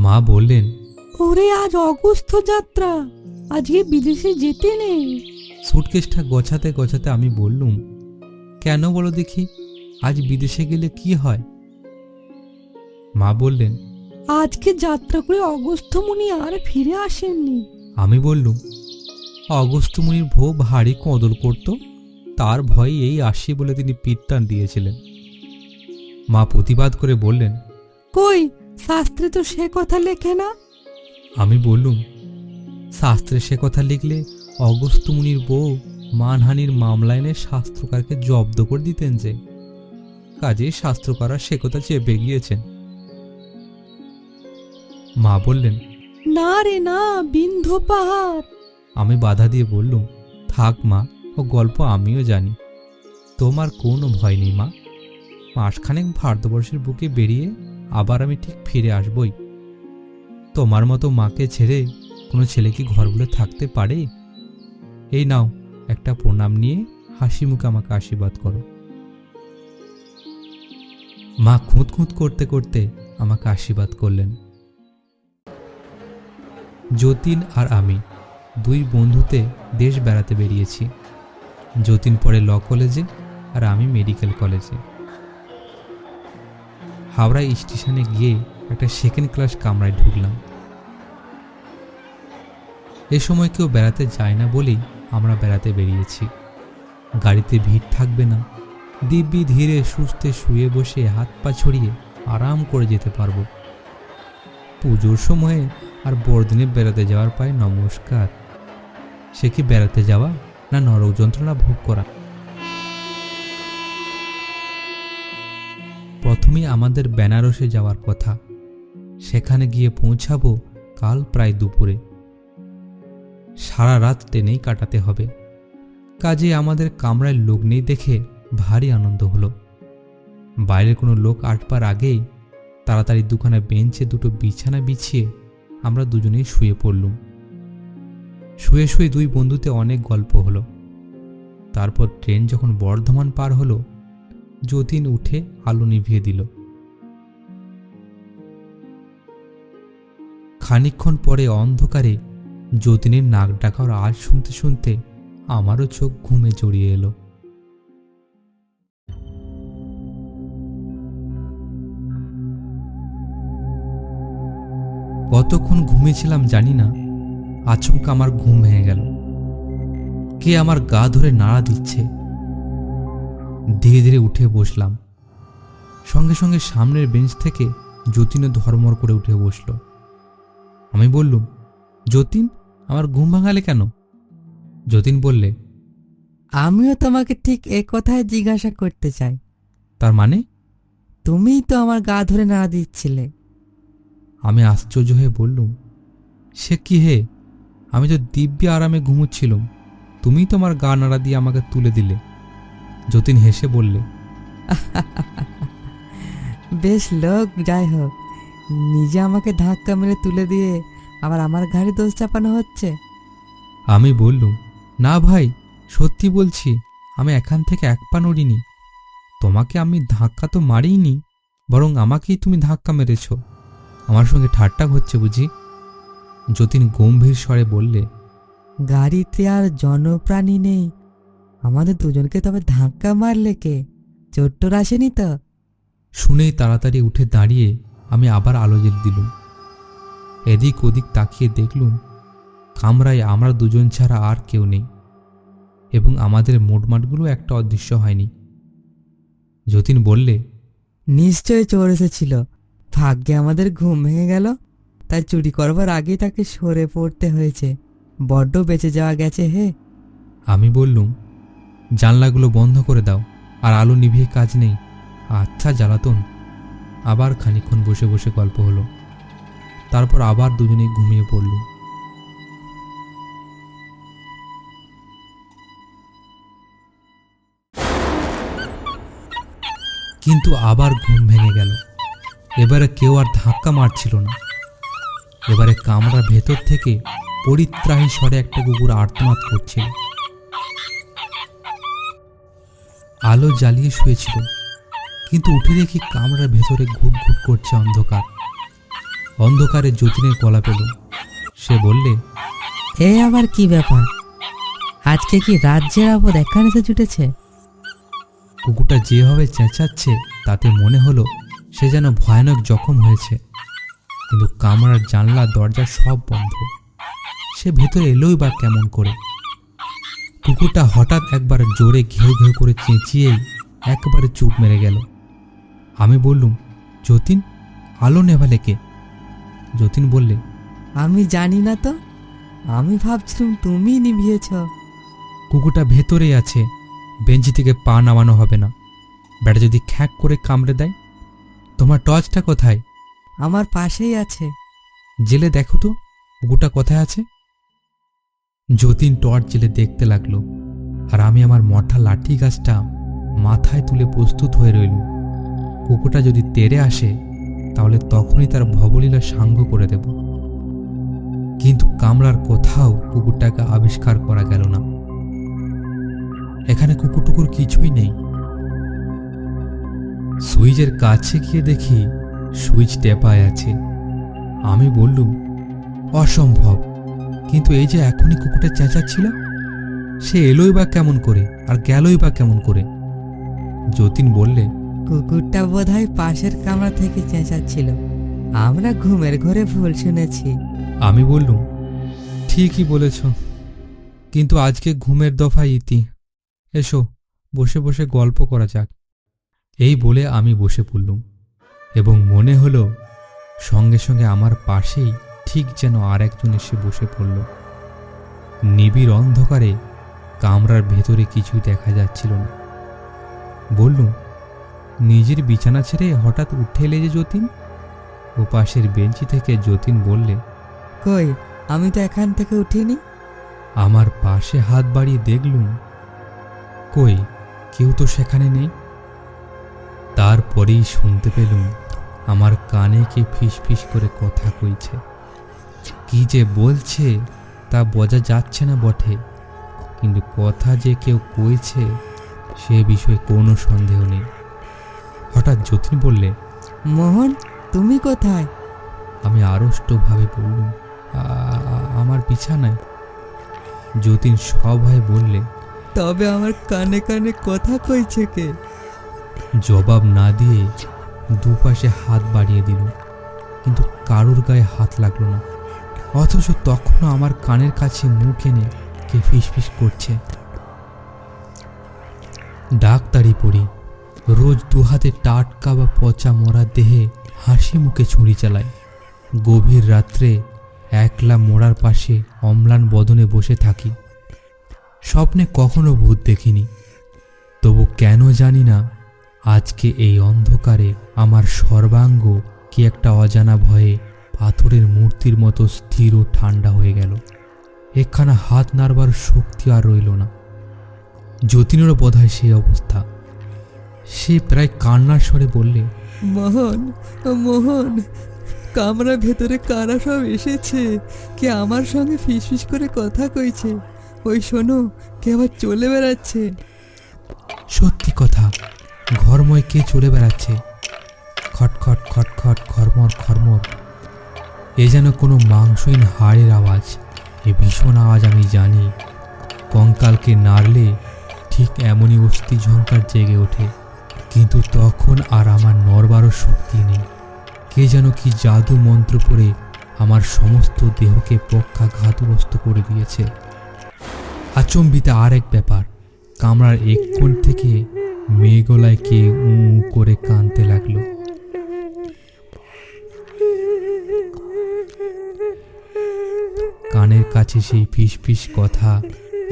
মা বললেন, ওরে আজ অগস্ত্য যাত্রা, আজকে বিদেশে যেতে নেই। সুটকেসটা গোছাতে গোছাতে আমি বললুম, কেন বলো দেখি, আজ বিদেশে গেলে কি হয়? মা বললেন, আজকে যাত্রা করে অগস্ত্য মুনি আর ফিরে আসেননি। আমি বললুম, অগস্ত্য মুনির বউ ভারী কদর করত, তার ভয়ে এই আসি বলে তিনি পিত্তান দিয়েছিলেন। মা প্রতিবাদ করে বললেন, কই শাস্ত্রে তো সে কথা লেখে না। আমি বললুম, শাস্ত্রে সে কথা লিখলে অগস্ত্য মুনির বউ মানহানির মামলা এনে শাস্ত্রকারকে জব্দ করে দিতেন যে, কাজেই শাস্ত্রকাররা সে কথা চেপে গিয়েছেন। মা বললেন, না রে না, বিন্ধ্য পাহাড়। আমি বাধা দিয়ে বললুম, থাক মা, ও গল্প আমিও জানি, তোমার কোনো ভয় নেই মা। মাসখানেক ভারতবর্ষের বুকে বেরিয়ে আবার আমি ঠিক ফিরে আসবই। তোমার মতো মাকে ছেড়ে কোনো ছেলে কি ঘরগুলো থাকতে পারে? এই নাও, একটা প্রণাম নিয়ে হাসি মুখে আমাকে আশীর্বাদ করো। মা খুঁত খুঁত করতে করতে আমাকে আশীর্বাদ করলেন। যতীন আর আমি দুই বন্ধুতে দেশ বেড়াতে বেরিয়েছি। যতীন পড়ে ল কলেজে আর আমি মেডিকেল কলেজে। হাওড়া স্টেশনে গিয়ে একটা সেকেন্ড ক্লাস কামরায় ঢুকলাম। এ সময় কেউ বেড়াতে যায় না বলেই আমরা বেড়াতে বেরিয়েছি। গাড়িতে ভিড় থাকবে না, দিব্যি ধীরে সুস্থে শুয়ে বসে হাত পা ছড়িয়ে আরাম করে যেতে পারবো। পুজোর সময়ে আর বড়দিনে বেড়াতে যাওয়ার পায়ে নমস্কার। সে কি বেড়াতে যাওয়া না নরক যন্ত্রণা ভোগ করা? প্রথমেই আমাদের বেনারসে যাওয়ার কথা। সেখানে গিয়ে পৌঁছাবো কাল প্রায় দুপুরে। সারা রাত ট্রেনেই কাটাতে হবে। কাজে আমাদের কামরায় লোক নেই দেখে ভারী আনন্দ হলো। বাইরের কোনো লোক আসবার আগেই তাড়াতাড়ি দুখানা বেঞ্চে দুটো বিছানা বিছিয়ে আমরা দুজনেই শুয়ে পড়লুম। শুয়ে শুয়ে দুই বন্ধুতে অনেক গল্প হলো। তারপর ট্রেন যখন বর্ধমান পার হলো, যতীন উঠে আলো নিভিয়ে দিল। খানিকক্ষণ পরে অন্ধকারে যতীনের নাক ডাকার আওয়াজ শুনতে শুনতে আমারও চোখ ঘুমে জড়িয়ে এলো। কতক্ষণ ঘুমিয়েছিলাম জানি না, আচমকা আমার ঘুম ভেঙে গেল। কে আমার গা ধরে নাড়া দিচ্ছে। ধীরে ধীরে উঠে বসলাম। সঙ্গে সঙ্গে সামনের বেঞ্চ থেকে যতীনও ধর্মর করে উঠে বসল। আমি বললুম, যতীন, আমার ঘুম ভাঙালে কেন? যতীন বললে, আমিও তোমাকে ঠিক এ কথায় জিজ্ঞাসা করতে চাই। তার মানে? তুমিই তো আমার গা ধরে নাড়া দিচ্ছিলে। আমি আশ্চর্য হয়ে বললুম, সে কি হে, আমি তো দিব্যি আরামে ঘুমুচ্ছিলাম, তুমিই তো আমার গা নাড়া দিয়ে আমাকে তুলে দিলে। যতীন হেসে বললে, বেশ লোক, যাই হোক, নিজে আমাকে ধাক্কা মেরে তুলে দিয়ে আবার আমার ঘাড়ে দোষ চাপানো হচ্ছে। আমি বললুম, না ভাই, সত্যি বলছি, আমি এখান থেকে এক পা নড়িনি। তোমাকে আমি ধাক্কা তো মারিনি, বরং আমাকেই তুমি ধাক্কা মেরেছ। আমার সঙ্গে ঠাট্টা হচ্ছে বুঝি? যতীন গম্ভীর স্বরে বললে, গাড়িতে আর জনপ্রাণী নেই, আমাদের দুজনকে তবে ধাক্কা মারলে কে? চোট্টর আসেনি তো? শুনেই তাড়াতাড়ি উঠে দাঁড়িয়ে আমি আবার আলো জ্বেলে দিলুম। এদিক ওদিক তাকিয়ে দেখলুম কামরায় আমরা দুজন ছাড়া আর কেউ নেই, এবং আমাদের মোটমাটগুলো একটা অদৃশ্য হয়নি। যতীন বললে, নিশ্চয় চোর এসেছিল, ভাগ্যে আমাদের ঘুম ভেঙে গেল, তাই চুরি করবার আগেই তাকে সরে পড়তে হয়েছে। বড্ড বেঁচে যাওয়া গেছে হে। আমি বললুম, জানলাগুলো বন্ধ করে দাও, আর আলো নিভিয়ে কাজ নেই। আচ্ছা জ্বালাতন। আবার খানিকক্ষণ বসে বসে গল্প হলো। তারপর আবার দুজনেই ঘুমিয়ে পড়লুম। কিন্তু আবার ঘুম ভেঙে গেল। এবারে কেউ আর ধাক্কা মারছিল না। এবারে কামরার ভেতর থেকে পরিত্রাহী স্বরে একটা কুকুর আর্তনাদ করছিল। আলো জ্বালিয়ে শুয়েছিল, কিন্তু উঠে দেখি কামরার ভেতরে ঘুট ঘুট করছে অন্ধকার। অন্ধকারে যতীনের গলা পেল। সে বললে, এ আবার কি ব্যাপার? আজকে কি রাজ্যের আপদ এখানে এসে জুটেছে? কুকুরটা যেভাবে চেঁচাচ্ছে তাতে মনে হলো সে যেন ভয়ানক জখম হয়েছে, কিন্তু কামরার জানলা দরজা সব বন্ধ। সে ভেতরে এলোই বা কেমন করে? কুকুরটা হঠাৎ একবার জোরে ঘেউ ঘেউ করে চেঁচিয়েই একবারে চুপ মেরে গেল। আমি বললুম, যতীন, আলো নেভালে কে? যতীন বললে, আমি জানি না তো, আমি ভাবছিলাম তুমি নিভিয়েছ। কুকুরটা ভেতরেই আছে, বেঞ্চি থেকে পা নামানো হবে না। বেটা যদি খ্যাঁক করে কামড়ে দেয়। তোমার টর্চটা কোথায়? আমার পাশেই আছে। জেলে দেখো তো কুকুরটা কোথায় আছে। যতীন টর্চ জেলে দেখতে লাগলো, আর আমি আমার মঠা লাঠি গাছটা মাথায় তুলে প্রস্তুত হয়ে রইলুম। কুকুরটা যদি তেড়ে আসে তাহলে তখনই তার ভবলীলা সাঙ্গ করে দেব। কিন্তু কামরার কোথাও কুকুরটাকে আবিষ্কার করা গেল না। এখানে কুকুর টুকুর কিছুই নেই। সুইচের কাছে গিয়ে দেখি সুইচ টেপায় আছে। আমি বললুম, অসম্ভব, কিন্তু এই যে এখনই কুকুরটা চেঁচাচ্ছিল, সে এলোই বা কেমন করে আর গেলই বা কেমন করে? যতীন বললে, কুকুরটা বোধহয় পাশের কামরা থেকে চেঁচাচ্ছিল। আমরা ঘুমের ঘরে ভুল শুনেছি। আমি বললুম, ঠিকই বলেছ, কিন্তু আজকে ঘুমের দফা ইতি। এসো বসে বসে গল্প করা যাক। এই বলে আমি বসে পড়লুম, এবং মনে হলো সঙ্গে সঙ্গে আমার পাশেই ঠিক যেন আর একজন এসে বসে পড়ল। নিবিড় অন্ধকারে কামরার ভেতরে কিছুই দেখা যাচ্ছিল না। বললুম, নিজের বিছানা ছেড়ে হঠাৎ উঠে এলে যে যতীন? ও পাশের বেঞ্চি থেকে যতীন বললে, কই, আমি তো এখান থেকে উঠিনি। আমার পাশে হাত বাড়িয়ে দেখলুম, কই, কেউ তো সেখানে নেই। তারপরেই শুনতে পেলুম আমার কানে কে ফিস ফিস করে কথা কইছে। কি যে বলছে তা বোঝা যাচ্ছে না বটে, কিন্তু কথা যে কেউ কইছে সে বিষয়ে কোনো সন্দেহ নেই। হঠাৎ যতীন বললে, মোহন, তুমি কোথায়? আমি আড়ষ্টভাবে বললুম, আমার বিছানায়। যতীন সভয়ে বললে, তবে আমার কানে কানে কথা কইছে কে? জবাব না দিয়ে দুপাশে হাত বাড়িয়ে দিল, কিন্তু কারুর গায়ে হাত লাগলো না। অথচ তখনও আমার কানের কাছে মুখ এনে কে ফিসফিস করছে। ডাক্তারি পড়ি, রোজ দুহাতে টাটকা বা পচা মরা দেহে হাসি মুখে ছুরি চালায়। গভীর রাত্রে একলা মোড়ার পাশে অম্লান বদনে বসে থাকি। স্বপ্নে কখনো ভূত দেখিনি, তবু কেন জানি না আজকে এই অন্ধকারে আমার সর্বাঙ্গ কি একটা অজানা ভয়ে পাথরের মূর্তির মতো স্থির ও ঠান্ডা হয়ে গেল। একখানা হাত নাড়বার শক্তি আর রইল না। যতীনেরও বোধহয় সেই অবস্থা। সে প্রায় কান্নার স্বরে বললে, মোহন, মোহন, কামরা ভেতরে কারা সব এসেছে, কে আমার সঙ্গে ফিসফিস করে কথা কইছে। ওই শোনো, কে আবার চলে বেড়াচ্ছে। সত্যি কথা, ঘরময় কে চলে বেড়াচ্ছে। খটখট খটখট, খরমর খরমর। এ যেন কোনো মাংসহীন হাড়ের আওয়াজ। এ ভীষণ আওয়াজ আমি জানি। কঙ্কালকে নাড়লে ঠিক এমনই অস্থি ঝঙ্কার জেগে ওঠে, কিন্তু তখন আর আমার নড়বারও শক্তি নেই। কে যেন কি জাদু মন্ত্র পড়ে আমার সমস্ত দেহকে পক্ষাঘাতগ্রস্ত করে দিয়েছে। আচম্বিতে আর এক ব্যাপার, কামরার এক কোণ থেকে মেয়ে গলায় কে উ করে কাঁদতে লাগলো। কানের কাছে সেই ফিস ফিস কথা,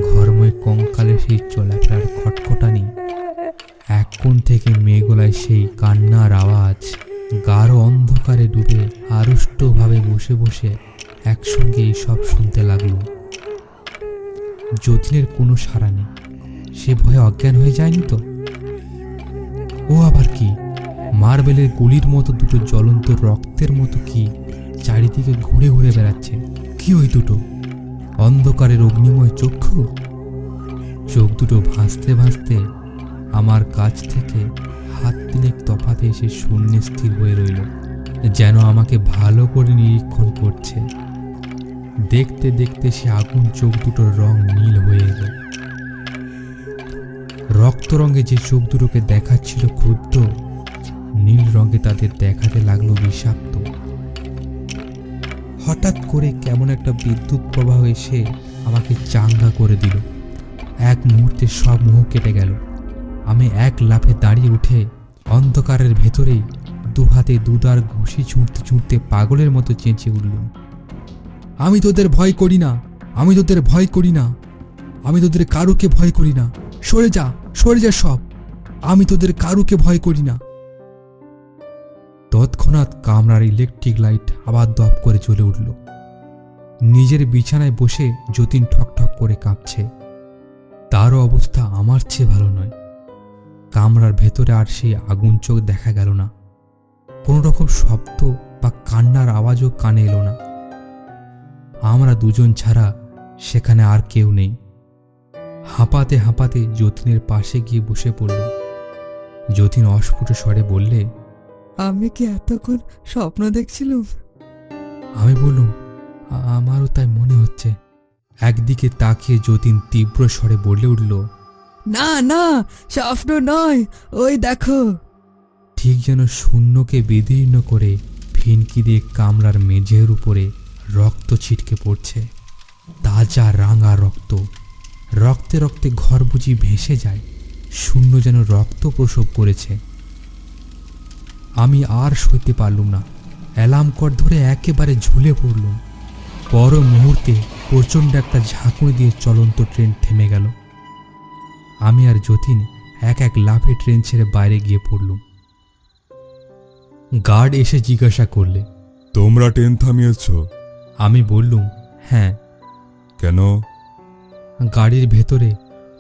ঘরময় কঙ্কালের সেই চলাফেরার খটখটানি। এক কোণ থেকে মেয়ে গলায় সেই কান্নার আওয়াজ। গাঢ় অন্ধকারে ডুবে আড়ষ্টভাবে বসে বসে একসঙ্গে এইসব শুনতে লাগলো। যতীনের কোনো সাড়া নেই। সে ভয়ে অজ্ঞান হয়ে যায়নি তো? ও আবার কি, মার্বেলের গুলির মতো দুটো জ্বলন্ত রক্তের মতো কি চারিদিকে ঘুরে ঘুরে বেড়াচ্ছে। কি ওই দুটো অন্ধকারের অগ্নিময় চক্ষু? চোখ দুটো ভাসতে ভাসতে আমার কাছ থেকে হাত তিনেক তফাতে এসে শূন্যে স্থির হয়ে রইল। যেন আমাকে ভালো করে নিরীক্ষণ করছে। দেখতে দেখতে সে আগুন চোখ দুটোর রং নীল হয়ে এলো। রক্ত রঙে যে চোখ দুটোকে দেখাচ্ছিল ক্রুদ্ধ, নীল রঙে তাদের দেখাতে লাগলো বিষাক্ত। হঠাৎ করে কেমন একটা বিদ্যুৎ প্রবাহ এসে আমাকে চাঙ্গা করে দিল। এক মুহূর্তে সব মোহ কেটে গেল। আমি এক লাফে দাঁড়িয়ে উঠে অন্ধকারের ভেতরেই দুহাতে দুদার ঘুষি ছুঁড়তে ছুঁড়তে পাগলের মতো চেঁচিয়ে উঠলুম, আমি তোদের ভয় করি না, আমি তোদের ভয় করি না, আমি তোদের কারুকে ভয় করি না, সরে যা সব, আমি তোদের কারুকে ভয় করি না। তৎক্ষণাৎ কামরার ইলেকট্রিক লাইট আবার দপ করে জ্বলে উঠল। নিজের বিছানায় বসে যতীন ঠকঠক করে কাঁপছে। তারও অবস্থা আমার চেয়ে ভালো নয়। কামরার ভেতরে আর সেই আগুন চোখ দেখা গেল না। কোনো রকম শব্দ বা কান্নার আওয়াজও কানে এলো না। আমরা দুজন ছাড়া সেখানে আর কেউ নেই। হাঁপাতে হাঁপাতে যতীনের পাশে গিয়ে বসে পড়ল। যতীন অস্ফুট স্বরে বললে, আমি কি এতক্ষণ স্বপ্ন দেখছিলাম? আমি বললুম, আমারও তাই মনে হচ্ছে। একদিকে তাকিয়ে যতীন তীব্র স্বরে বলে উঠল, না না, স্বপ্ন নয়, ওই দেখো। ঠিক যেন শূন্যকে বিদীর্ণ করে ফিনকি দিয়ে কামরার মেঝের উপরে রক্ত ছিটকে পড়ছে। তাজা রাঙা রক্ত। রক্তে রক্তে ঘর বুঝি ভেসে যায়। শূন্য যেন রক্ত প্রসব করেছে। আমি আর সইতে পারলুম না। অ্যালার্ম কর ধরে একেবারে ঝুলে পড়লুম। পর মুহূর্তে প্রচণ্ড একটা ঝাঁকুনি দিয়ে চলন্ত ট্রেন থেমে গেল। আমি আর যতীন এক এক লাফে ট্রেন ছেড়ে বাইরে গিয়ে পড়লুম। গার্ড এসে জিজ্ঞাসা করলে, তোমরা ট্রেন থামিয়েছ? আমি বললুম, হ্যাঁ। কেন? গাড়ির ভেতরে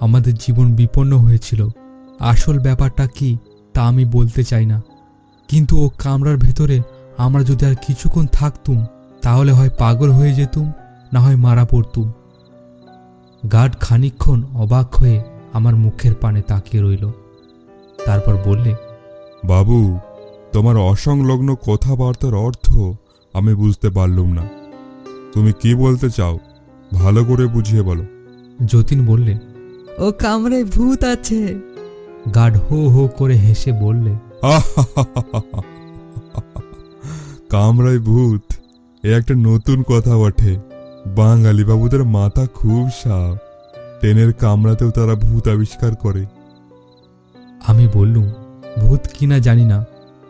আমাদের জীবন বিপন্ন হয়েছিল। আসল ব্যাপারটা কি তা আমি বলতে চাই না, কিন্তু ও কামরার ভেতরে আমরা যদি আর কিছুক্ষণ থাকতুম তাহলে হয় পাগল হয়ে যেতুম, না হয় মারা পড়তুম। গার্ড খানিকক্ষণ অবাক হয়ে আমার মুখের পানে তাকিয়ে রইল। তারপর বললে, বাবু, তোমার অসংলগ্ন কথাবার্তার অর্থ আমি বুঝতে পারলুম না। তুমি কি বলতে চাও ভালো করে বুঝিয়ে বলো। যতীন বললে, ও কামরায় ভূত আছে। গার্ড হো হো করে হেসে বললে, কামরায় ভূত, এ একটা নতুন কথা বটে। বাঙালি বাবুদের মাথা খুব সাপ। ট্রেনের কামরাতেও তারা ভূত আবিষ্কার করে। আমি বললুম, ভূত কিনা জানি না,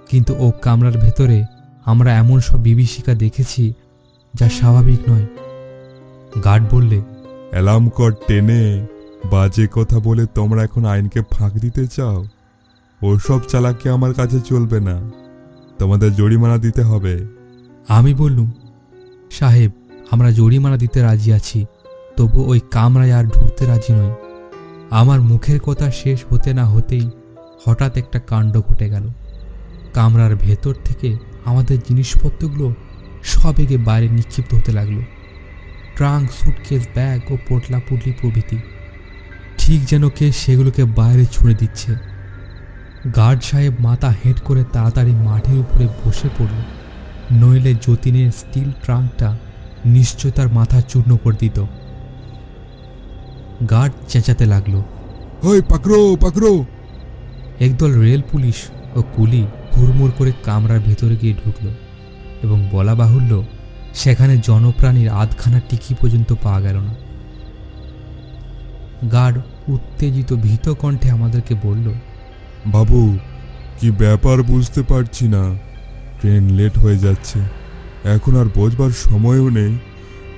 কিন্তু ও কামরার ভেতরে আমরা এমন সব বিভীষিকা দেখেছি যা স্বাভাবিক নয়। গার্ড বললে, অ্যালার্ম কর টেনে বাজে কথা বলে তোমরা এখন আইনকে ফাঁক দিতে চাও? ওসব চালাকি আমার কাছে চলবে না, তোমাদের জরিমানা দিতে হবে। আমি বললুম, সাহেব, আমরা জরিমানা দিতে রাজি আছি, তবু ওই কামরায় আর ঢুকতে রাজি নই। আমার মুখের কথা শেষ হতে না হতেই হঠাৎ একটা কাণ্ড ঘটে গেল। কামরার ভেতর থেকে আমাদের জিনিসপত্রগুলো সবেগে বাইরে নিক্ষিপ্ত হতে লাগলো। ট্রাঙ্ক, সুটকেস, ব্যাগ ও পোটলা পুটলি প্রভৃতি। ঠিক যেন কে সেগুলোকে বাইরে ছুঁড়ে দিচ্ছে। গার্ড সাহেব মাথা হেঁট করে তাড়াতাড়ি মাটির উপরে বসে পড়ল, নইলে যতীনের স্টিল ট্রাঙ্কটা নিশ্চয় তার মাথা চূর্ণ করে দিত। গার্ড চেঁচাতে লাগলো, ওই পাকড়ো পাকড়ো! একদল রেল পুলিশ ও কুলি হুড়মুড় করে কামরার ভেতরে গিয়ে ঢুকল এবং বলা বাহুল্য সেখানে জনপ্রাণীর আধখানা টিকি পর্যন্ত পাওয়া গেল না। গার্ড উত্তেজিত ভীত কণ্ঠে আমাদেরকে বলল, বাবু, কি ব্যাপার বুঝতে পারছি না। ট্রেন লেট হয়ে যাচ্ছে, এখন আর বোঝবার সময়ও নেই।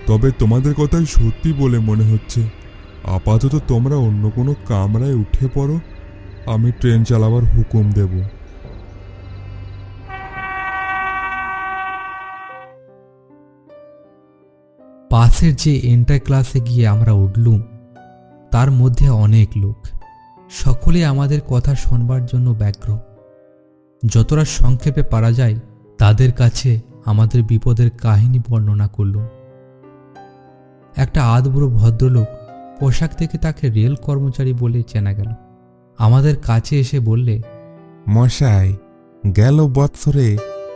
তবে তোমাদের কথাই সত্যি বলে মনে হচ্ছে। আপাতত তোমরা অন্য কোনো কামরায় উঠে পড়ো, আমি ট্রেন চালাবার হুকুম দেব। পাশের যে এন্টার ক্লাসে গিয়ে আমরা উঠলুম তার মধ্যে অনেক লোক। সকলে আমাদের কথা শোনবার জন্য ব্যগ্র। যতটা সংক্ষেপে পারা যায় তাদের কাছে আমাদের বিপদের কাহিনী বর্ণনা করলুম। একটা আধবুড়ো ভদ্রলোক, পোশাক থেকে তাকে রেল কর্মচারী বলে চেনা গেল, আমাদের কাছে এসে বললে, মশাই, গেল বৎসরে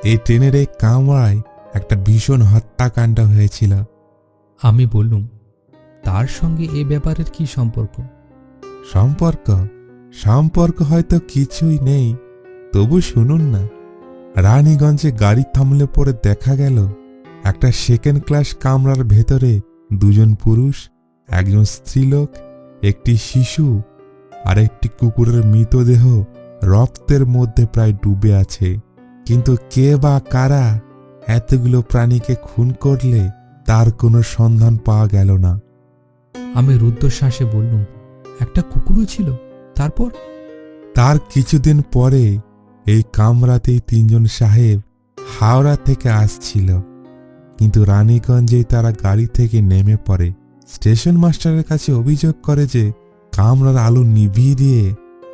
এই ট্রেনের এই কামরায় একটা ভীষণ হত্যাকাণ্ড হয়েছিল। আমি বললুম, তার সঙ্গে এ ব্যাপারের কি সম্পর্ক? সম্পর্ক সম্পর্ক হয়তো কিছুই নেই, তবু শুনুন না। রানীগঞ্জে গাড়ি থামলে পরে দেখা গেল একটা সেকেন্ড ক্লাস কামরার ভেতরে দুজন পুরুষ, একজন স্ত্রীলোক, একটি শিশু আর একটি কুকুরের মৃতদেহ রক্তের মধ্যে প্রায় ডুবে আছে। কিন্তু কে বা কারা এতগুলো প্রাণীকে খুন করলে তার কোনো সন্ধান পাওয়া গেল না। আমি রুদ্ধশ্বাসে বললুম, একটা কুকুরও ছিল? তারপর? তার কিছুদিন পরে এই কামরাতেই তিনজন সাহেব হাওড়া থেকে আসছিল, কিন্তু রানীগঞ্জেই তারা গাড়ি থেকে নেমে পড়ে। স্টেশন মাস্টারের কাছে অভিযোগ করে যে কামরার আলো নিভিয়ে দিয়ে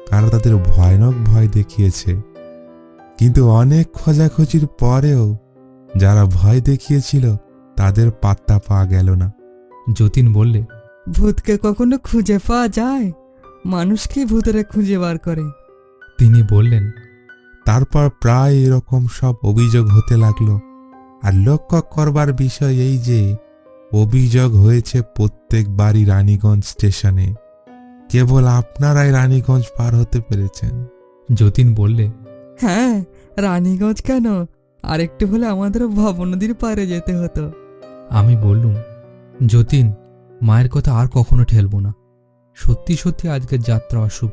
কারা তাদের ভয়ানক ভয় দেখিয়েছে। কিন্তু অনেক খোঁজাখুঁজির পরেও যারা ভয় দেখিয়েছিল তাদের পাত্তা পাওয়া গেল না। যতীন বললে, ভূতকে কখনো খুঁজে পাওয়া যায়? মানুষকে ভূতেরা খুঁজে বার করে। তিনি বললেন, তারপর প্রায় এরকম সব অভিযোগ হতে লাগলো। আর লক্ষ্য করবার বিষয় এই যে অভিযোগ হয়েছে প্রত্যেকবারই রানীগঞ্জ স্টেশনে। কেবল আপনারাই রানীগঞ্জ পার হতে পেরেছেন। যতীন বললে, হ্যাঁ, রানীগঞ্জ কেন, আরেকটু হলে আমাদের ভব নদীর পারে যেতে হতো। আমি বললুম, যতীন, মায়ের কথা আর কখনো ঠেলব না। সত্যি সত্যি আজকের যাত্রা অশুভ।